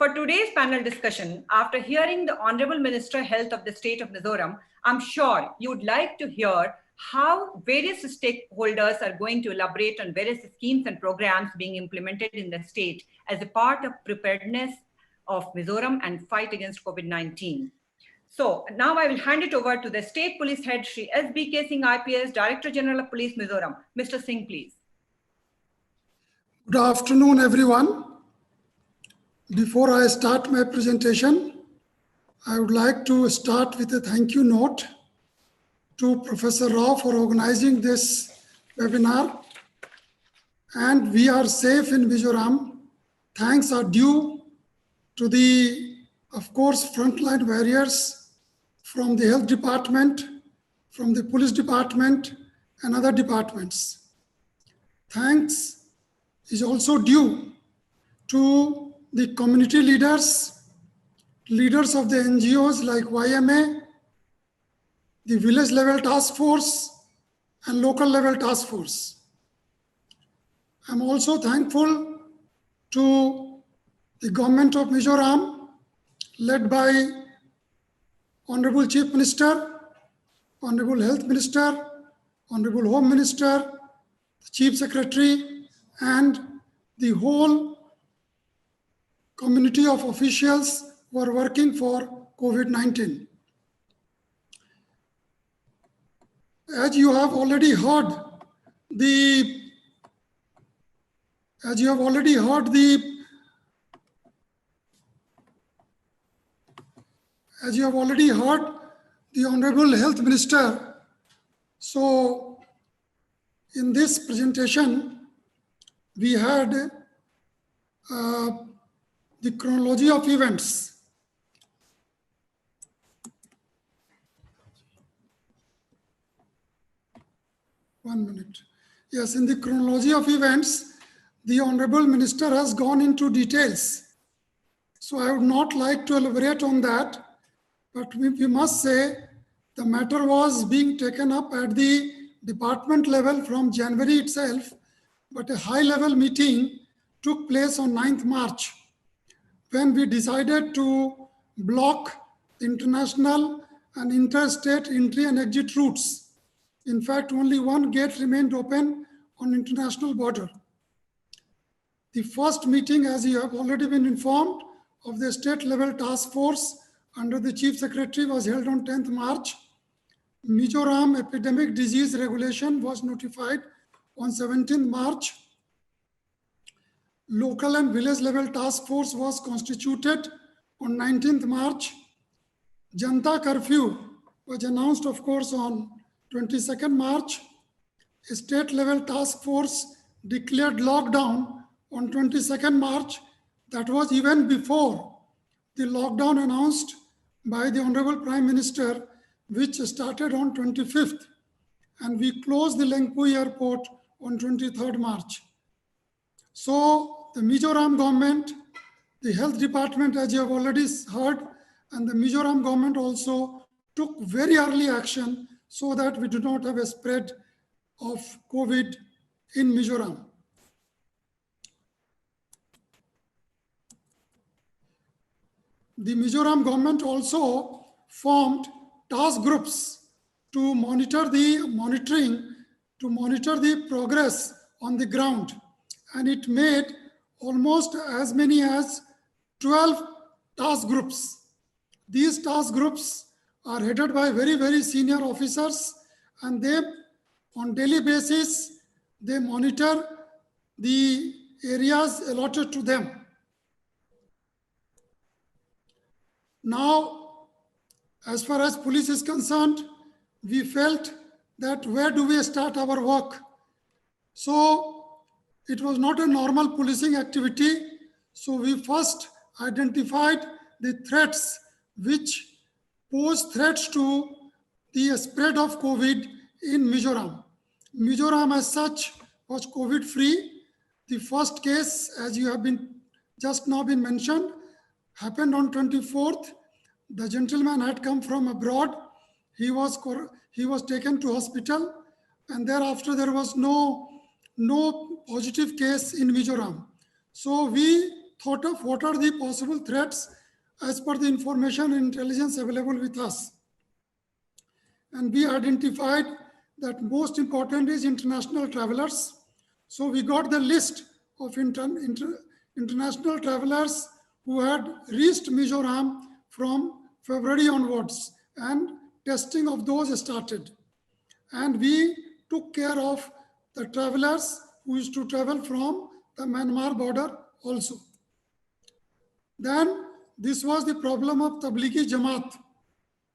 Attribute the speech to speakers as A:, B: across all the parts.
A: For today's panel discussion, after hearing the Honorable Minister Health of the state of Mizoram, I'm sure you would like to hear how various stakeholders are going to elaborate on various schemes and programs being implemented in the state as a part of preparedness of Mizoram and fight against COVID-19. So now I will hand it over to the State Police Head, Shri S.B.K. Singh, IPS, Director General of Police, Mizoram. Mr. Singh, please.
B: Good afternoon, everyone. Before I start my presentation, I would like to start with a thank you note to Professor Rao for organizing this webinar. And we are safe in Mizoram. Thanks are due to the, of course, frontline warriors from the health department, from the police department, and other departments. Thanks is also due to the community leaders, leaders of the NGOs like YMA, the village level task force, and local level task force. I'm also thankful to the government of Mizoram, led by Honorable Chief Minister, Honorable Health Minister, Honorable Home Minister, the Chief Secretary, and the whole community of officials who are working for COVID-19. As you have already heard the Honorable Health Minister, so in this presentation, we had the chronology of events. One minute. Yes, in the chronology of events, the Honorable Minister has gone into details. So I would not like to elaborate on that, but we must say the matter was being taken up at the department level from January itself, but a high-level meeting took place on 9th March when we decided to block international and interstate entry and exit routes. In fact, only one gate remained open on international border. The first meeting, as you have already been informed, of the state level task force under the Chief Secretary was held on 10th March. Mizoram epidemic disease regulation was notified on 17th March. Local and village level task force was constituted on 19th March. Janta curfew was announced, of course, on 22nd March. A state level task force declared lockdown on 22nd March. That was even before the lockdown announced by the Honorable Prime Minister, which started on 25th. And we closed the Lengpui airport on 23rd March. So the Mizoram government, the health department, as you have already heard, and the Mizoram government also took very early action so that we do not have a spread of COVID in Mizoram. The Mizoram government also formed task groups to monitor the progress on the ground, and it made almost as many as 12 task groups. These task groups are headed by very, very senior officers, and they, on daily basis, they monitor the areas allotted to them. Now, as far as police is concerned, we felt that where do we start our work? So it was not a normal policing activity. So we first identified the threats which pose threats to the spread of COVID in Mizoram. Mizoram as such was COVID free. The first case, as you have been just now been mentioned, happened on 24th. The gentleman had come from abroad. He was taken to hospital, and thereafter there was no positive case in Mizoram. So we thought of what are the possible threats as per the information and intelligence available with us. And we identified that most important is international travelers. So we got the list of international travelers who had reached Mizoram from February onwards, and testing of those started. And we took care of the travelers who used to travel from the Myanmar border also. Then this was the problem of Tablighi Jamaat.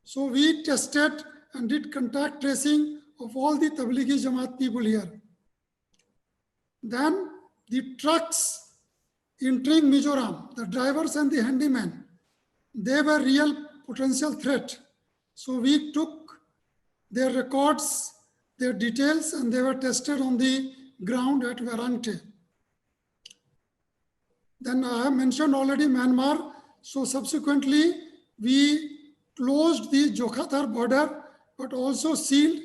B: So we tested and did contact tracing of all the Tablighi Jamaat people here. Then the trucks entering Mizoram, the drivers and the handymen, they were real potential threat. So we took their records, their details, and they were tested on the ground at Varangte. Then I have mentioned already Myanmar. So subsequently, we closed the Jokhathar border, but also sealed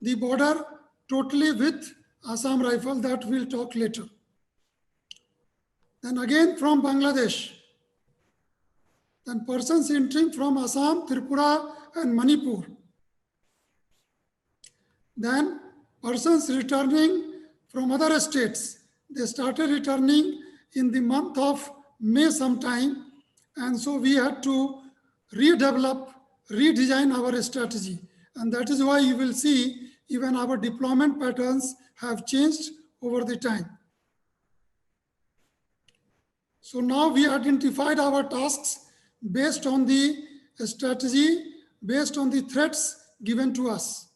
B: the border totally with Assam Rifle. That we'll talk later. Then again from Bangladesh, then persons entering from Assam, Tripura, and Manipur. Then persons returning from other states. They started returning in the month of May sometime, and so we had to redevelop, redesign our strategy. And that is why you will see even our deployment patterns have changed over the time. So now we identified our tasks based on the strategy, based on the threats given to us.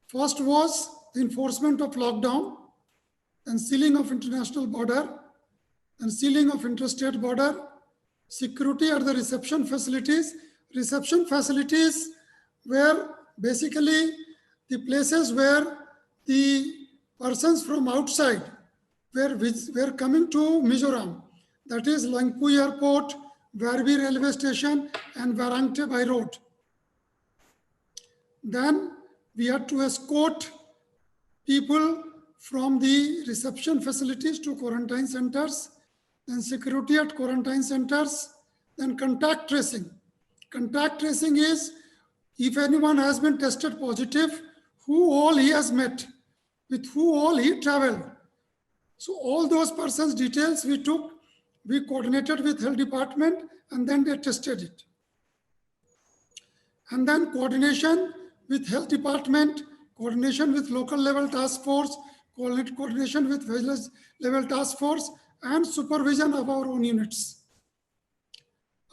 B: First was the enforcement of lockdown, and sealing of international border, and sealing of interstate border, security at the reception facilities. Reception facilities were basically the places where the persons from outside were coming to Mizoram. That is Langpu Airport, Varbi railway station, and Varangte by road. Then we had to escort people from the reception facilities to quarantine centers, then security at quarantine centers, then contact tracing. Contact tracing is if anyone has been tested positive, who all he has met, with who all he traveled. So all those persons' details we took, we coordinated with health department, and then they tested it. And then coordination with health department, coordination with local level task force, coordination with village level task force, and supervision of our own units.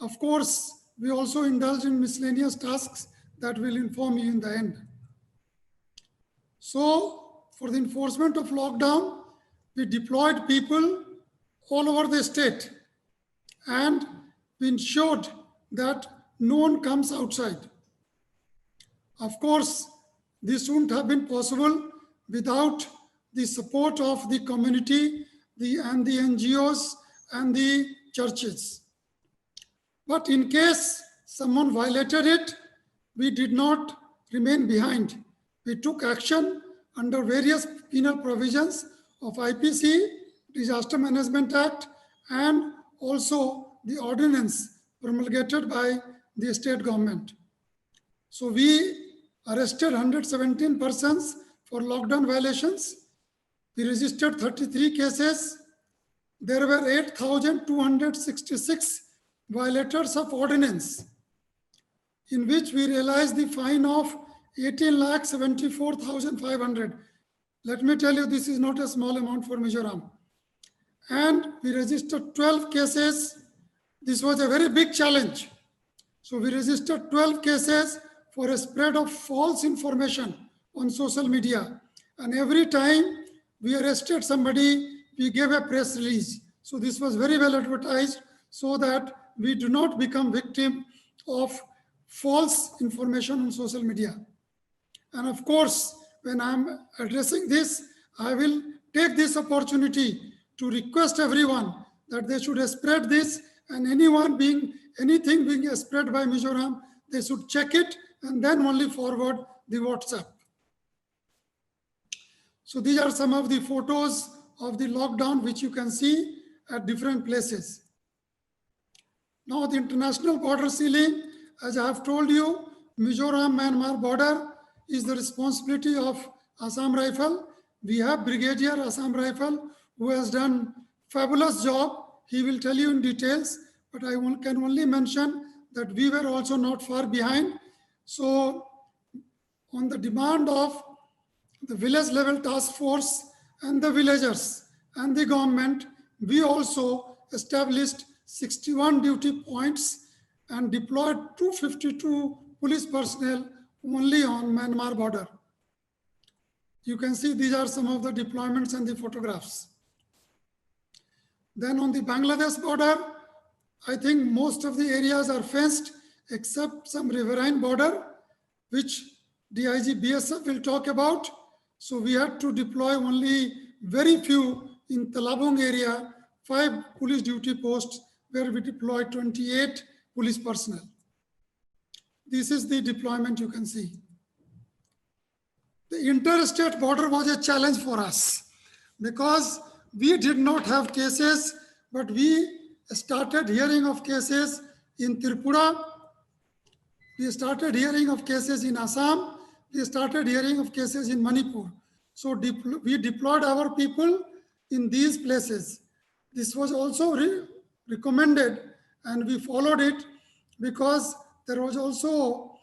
B: Of course, we also indulge in miscellaneous tasks that will inform you in the end. So for the enforcement of lockdown, we deployed people all over the state, and we ensured that no one comes outside. Of course, this wouldn't have been possible without the support of the community and the NGOs and the churches. But in case someone violated it, we did not remain behind. We took action under various penal provisions of IPC, Disaster Management Act, and also the ordinance promulgated by the state government. So we arrested 117 persons for lockdown violations. We registered 33 cases. There were 8,266 violators of ordinance, in which we realized the fine of 18,74,500. Let me tell you, this is not a small amount for Mizoram. And we registered 12 cases. This was a very big challenge. So we registered 12 cases for a spread of false information on social media. And every time we arrested somebody, we gave a press release. So this was very well advertised so that we do not become victim of false information on social media. And of course, when I'm addressing this, I will take this opportunity to request everyone that they should spread this, and anything being spread by Mizoram, they should check it and then only forward the WhatsApp. So these are some of the photos of the lockdown which you can see, at different places. Now the international border sealing, as I have told you, Mizoram-Myanmar border is the responsibility of Assam Rifle. We have Brigadier Assam Rifle who has done fabulous job. He will tell you in details, but I can only mention that we were also not far behind. So on the demand of the village level task force and the villagers and the government, we also established 61 duty points and deployed 252 police personnel only on Myanmar border. You can see these are some of the deployments and the photographs. Then on the Bangladesh border, I think most of the areas are fenced except some riverine border, which DIG BSF will talk about. So we had to deploy only very few in Talabong area, 5 police duty posts where we deployed 28 police personnel. This is the deployment you can see. The interstate border was a challenge for us because we did not have cases, but we started hearing of cases in Tripura. We started hearing of cases in Assam. We started hearing of cases in Manipur. So we deployed our people in these places. This was also recommended and we followed it because there was also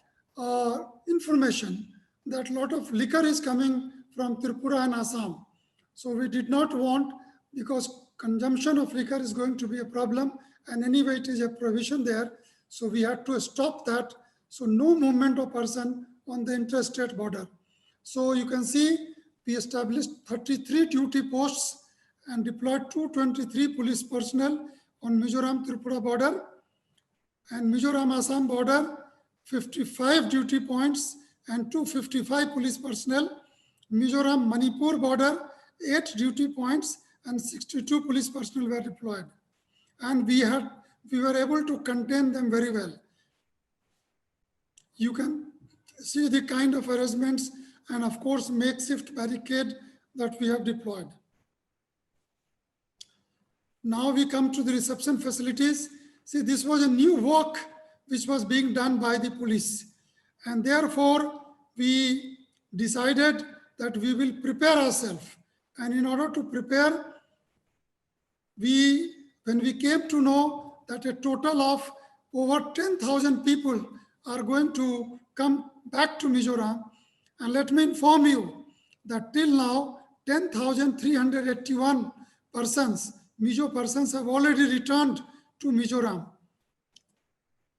B: information that a lot of liquor is coming from Tripura and Assam. So we did not want, because consumption of liquor is going to be a problem and anyway it is a provision there. So we had to stop that. So no movement of person on the interstate border. So you can see we established 33 duty posts and deployed 223 police personnel on Mizoram-Tripura border and Mizoram-Assam border, 55 duty points and 255 police personnel. Mizoram-Manipur border, 8 duty points and 62 police personnel were deployed. And we were able to contain them very well. You can see the kind of arrangements and of course makeshift barricade that we have deployed. Now we come to the reception facilities. See, this was a new work which was being done by the police. And therefore, we decided that we will prepare ourselves. And in order to prepare, when we came to know that a total of over 10,000 people are going to come back to Mizoram, and let me inform you that till now, 10,381 persons, Mizo persons have already returned to Mizoram.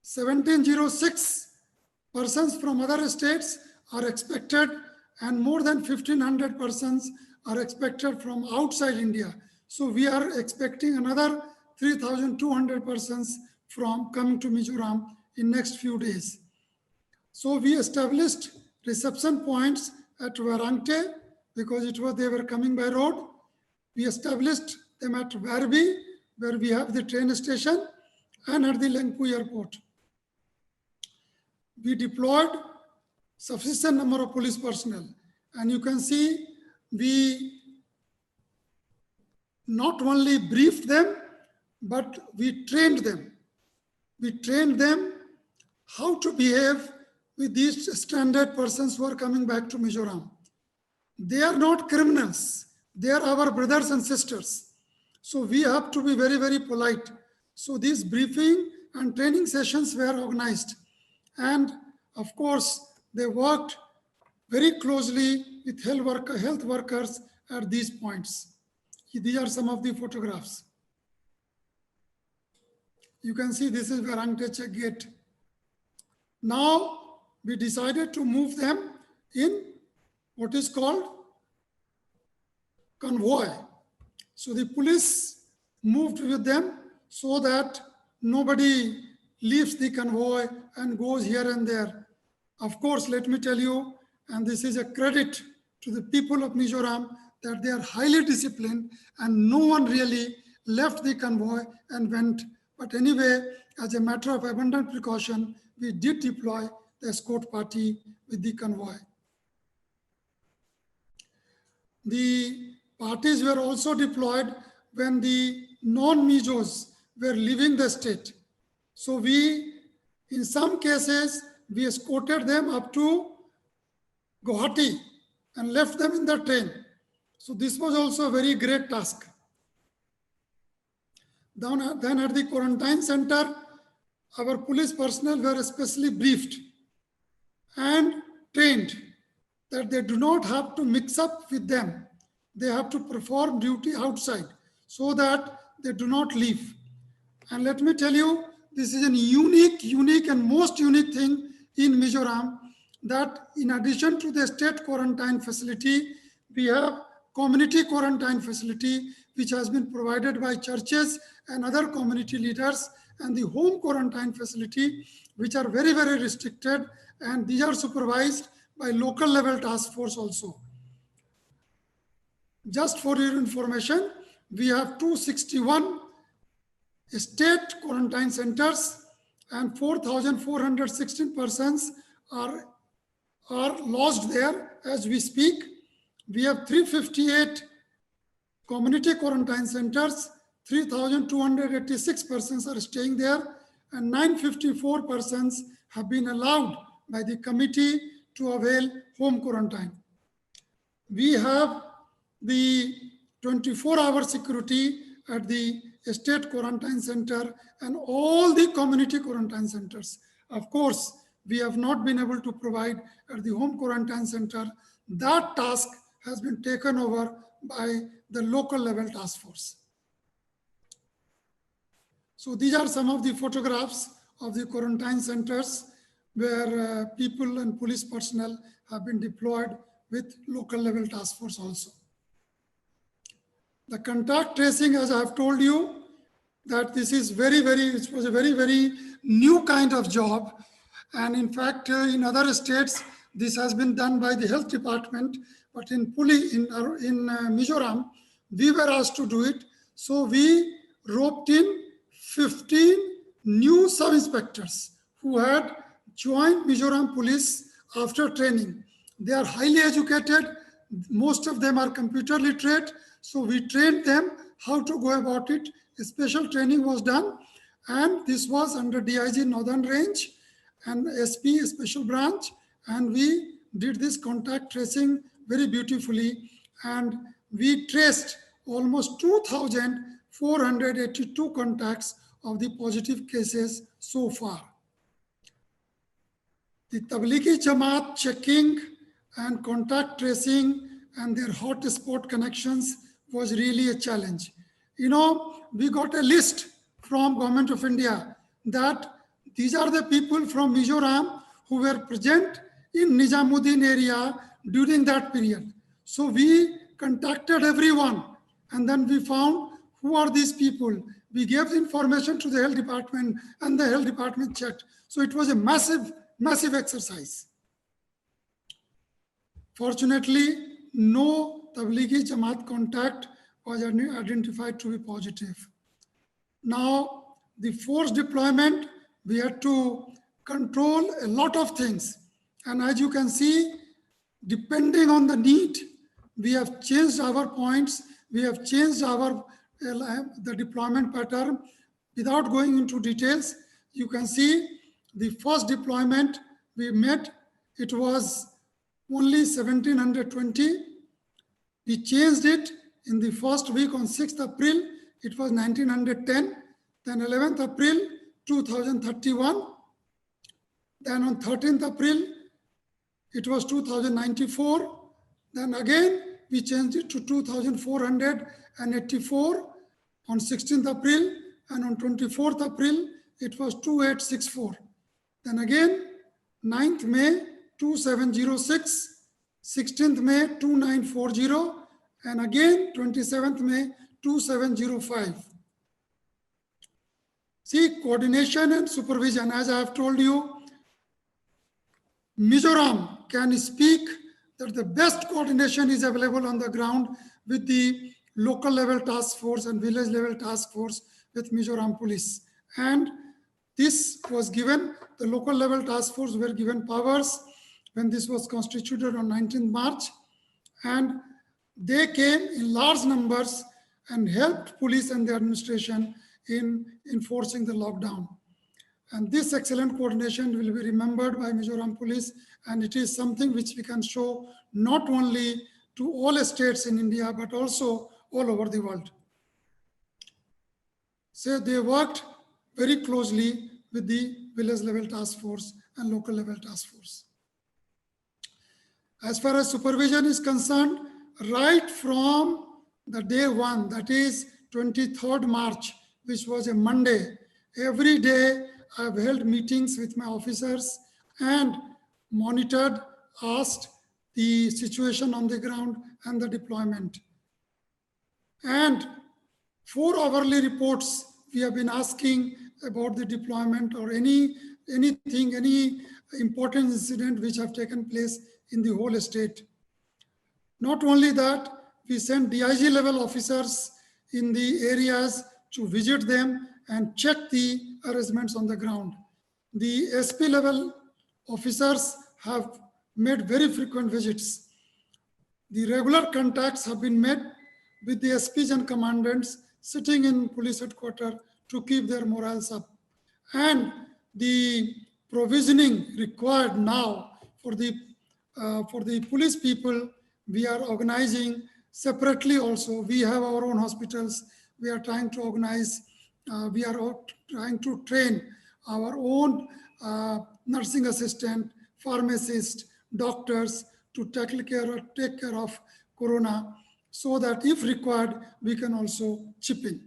B: 1,706 persons from other states are expected and more than 1,500 persons are expected from outside India. So we are expecting another 3,200 persons from coming to Mizoram in next few days. So we established reception points at Warangte because they were coming by road. We established them at Varbi, where we have the train station, and at the Lengpu airport. We deployed sufficient number of police personnel. And you can see we not only briefed them, but we trained them. We trained them how to behave with these stranded persons who are coming back to Mizoram. They are not criminals. They are our brothers and sisters. So we have to be very, very polite. So these briefing and training sessions were organized. And of course, they worked very closely with health workers at these points. These are some of the photographs. You can see this is Warangte check gate. Now we decided to move them in what is called convoy. So the police moved with them so that nobody leaves the convoy and goes here and there. Of course, let me tell you, and this is a credit to the people of Mizoram, that they are highly disciplined and no one really left the convoy and went. But anyway, as a matter of abundant precaution, we did deploy the escort party with the convoy. The parties were also deployed when the non-Mijos were leaving the state. So we, in some cases, we escorted them up to Guwahati and left them in the train. So this was also a very great task. Then at the quarantine center, our police personnel were especially briefed and trained that they do not have to mix up with them. They have to perform duty outside so that they do not leave. And let me tell you, this is a unique and most unique thing in Mizoram, that in addition to the state quarantine facility, we have community quarantine facility, which has been provided by churches and other community leaders, and the home quarantine facility, which are very, very restricted, and these are supervised by local level task force also. Just for your information, we have 261 state quarantine centers and 4,416 persons are lodged there as we speak. We have 358 community quarantine centers, 3,286 persons are staying there, and 954 persons have been allowed by the committee to avail home quarantine. We have the 24-hour security at the state quarantine center and all the community quarantine centers. Of course, we have not been able to provide at the home quarantine center. That task has been taken over by the local level task force. So these are some of the photographs of the quarantine centers where people and police personnel have been deployed with local level task force also. The contact tracing, as I have told you, that this is it was a very new kind of job. And in fact, in other states, this has been done by the health department, but in Mizoram, we were asked to do it. So we roped in 15 new sub-inspectors who had joined Mizoram police after training. They are highly educated. Most of them are computer literate. So we trained them how to go about it. A special training was done. And this was under DIG Northern Range and SP Special Branch. And we did this contact tracing very beautifully. And we traced almost 2,482 contacts of the positive cases so far. The Tablighi Jamaat checking and contact tracing and their hotspot connections was really a challenge. You know, we got a list from Government of India that these are the people from Mizoram who were present in Nizamuddin area during that period. So we contacted everyone and then we found who are these people. We gave information to the health department and the health department checked. So it was a massive exercise. Fortunately, no Tablighi Jamaat contact was identified to be positive. Now, the force deployment, we had to control a lot of things. And as you can see, depending on the need, we have changed our points. We have changed the deployment pattern. Without going into details, you can see the first deployment we made, it was only 1,720. We changed it in the first week on 6th April, it was 1,910. Then 11th April, 2,031. Then on 13th April, it was 2,094. Then again, we changed it to 2,484 on 16th April, and on 24th April, it was 2,864. Then again, 9th May, 2,706, 16th May, 2,940, and again, 27th May, 2,705. See, coordination and supervision, as I have told you, Mizoram can speak that the best coordination is available on the ground with the local level task force and village level task force with Mizoram police. And this was given, the local level task force were given powers when this was constituted on 19th March. And they came in large numbers and helped police and the administration in enforcing the lockdown. And this excellent coordination will be remembered by Mizoram Police, and it is something which we can show not only to all states in India, but also all over the world. So they worked very closely with the village level task force and local level task force. As far as supervision is concerned, right from the day one, that is 23rd March, which was a Monday, every day I've held meetings with my officers and monitored, asked the situation on the ground and the deployment. And 4 hourly reports we have been asking about the deployment or any important incident which have taken place in the whole state. Not only that, we sent DIG level officers in the areas to visit them and check the arrangements on the ground. The SP level officers have made very frequent visits. The regular contacts have been made with the SPs and commandants sitting in police headquarters to keep their morals up. And the provisioning required now for the police people, we are organizing separately also. We have our own hospitals. We are trying to organize, we are trying to train our own nursing assistant, pharmacist, doctors to take care of corona, so that if required, we can also chip in.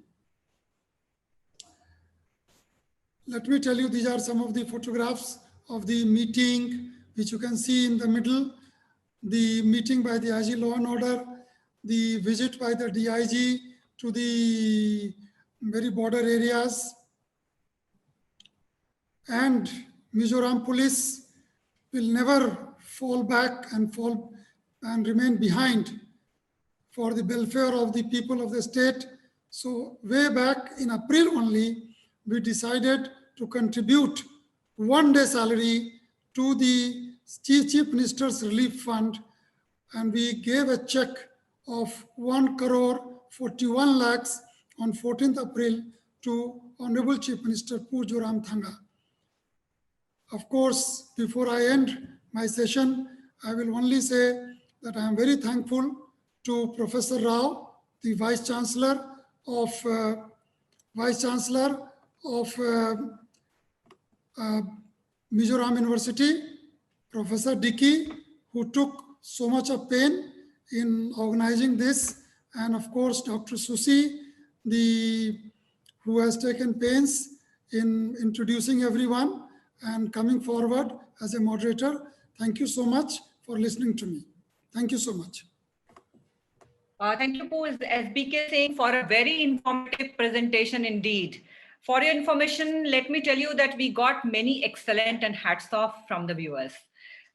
B: Let me tell you, these are some of the photographs of the meeting, which you can see in the middle. The meeting by the IG Law and Order, the visit by the DIG to the very border areas, and Mizoram Police will never fall back and remain behind for the welfare of the people of the state. So way back in April only, we decided to contribute 1 day salary to the Chief Minister's Relief Fund, and we gave a check of 1 crore 41 lakhs on 14th April to Honorable Chief Minister Pu Zoramthanga. Of course, before I end my session, I will only say that I am very thankful to Professor Rao, the Vice Chancellor of Mizoram University, Professor Dickey, who took so much of pain in organizing this, and of course, Dr. Susi, who has taken pains in introducing everyone and coming forward as a moderator. Thank you so much for listening to me. Thank you so much.
A: Thank you, Pu, as BK saying, for a very informative presentation indeed. For your information, let me tell you that we got many excellent and hats off from the viewers.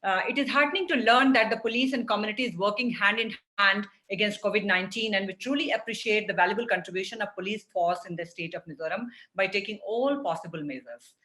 A: It is heartening to learn that the police and community is working hand in hand against COVID-19, and we truly appreciate the valuable contribution of police force in the state of Mizoram by taking all possible measures.